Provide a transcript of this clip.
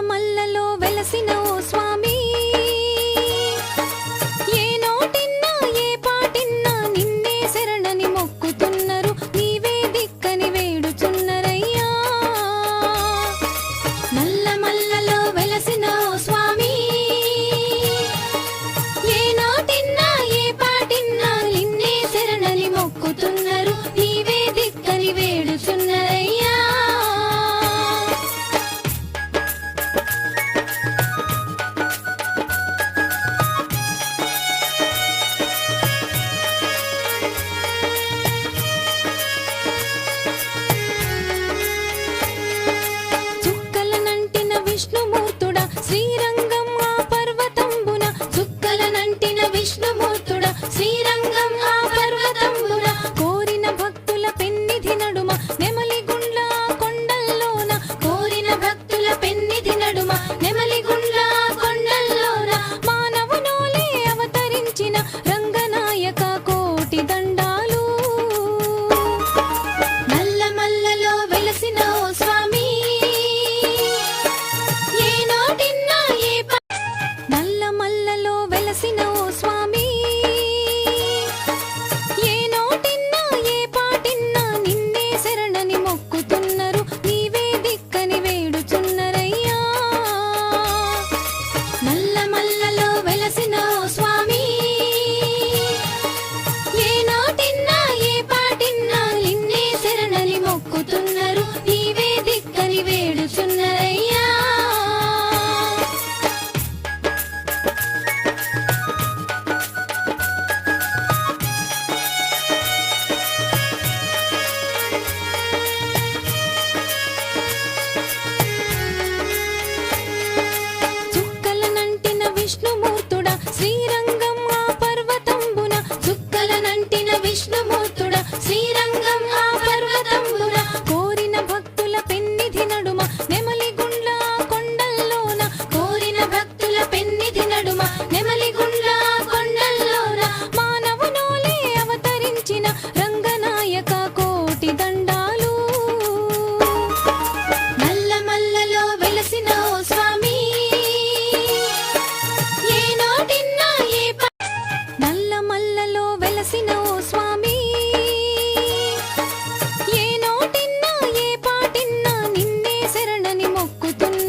మల్లలో వెలసిన ఓ స్వామి ఏ నోటిన్నా ఏ పాటిన్నా నిన్నే శరణని మొక్కుతున్నారు నీవే దిక్కని వేడుచున్నరయ్యా నల్ల మల్లలో వెలసిన ఓ స్వామి ఏ నోటిన్నా ఏ పాటిన్నా నిన్నే శరణని మొక్కుతున్నారు నీవే దిక్కని వేడుచున్నరయ్యా విష్ణుమూర్తుడా శ్రీరంగం ఆ పర్వతంబున చుక్కలనంటిన విష్ణుమూర్తుడా శ్రీరంగం ఆ పర్వతంబున కోరిన భక్తుల పెన్నిధి నడుమ నెమలిగుండ్ల కొండల్లోన కోరిన భక్తుల పెన్నిధి నడుమ నెమలిగుండ్ల కొండల్లోన మానవునోలే అవతరించిన రంగనాయక కోటి దండాలు నల్ల మల్లలో వెలసిన ఓ స్వామి నల్ల మల్లలో వెలసిన ఓ స్వామి ఏ నోటిన్నా ఏ పాటిన్నా నిన్నే శరణని మొక్కుతున్నారు నీవే దిక్కని వేడుచున్నరయ్యా నల్ల మల్లలో వెలసిన ఓ స్వామి ఏ నోటిన్నా ఏ పాటిన్నా నిన్నే శరణని మొక్కుతున్నారు నీవే దిక్కని వేడుచున్నరయ్యా విష్ణుమూర్తుడా శ్రీరంగం ఆ పర్వతంబున చుక్కలనంటిన విష్ణుమూర్తుడా శ్రీరంగం ఆ పర్వతంబున కోరిన భక్తుల పెన్నిధి నడుమ నెమలిగుండ్ల కొండల్లోన కోరిన భక్తుల పెన్నిధి నడుమ నెమలిగుండ్ల కొండల్లోన మానవునోలే అవతరించిన రంగనాయక కోటి దండాలు నల్ల మల్లలో వెలసిన ఓ స్వామి నల్ల మల్లలో వెలసిన ఓ స్వామి ఏ నోటిన్నా ఏ పాటిన్నా నిన్నే శరణని మొక్కుతున్నారు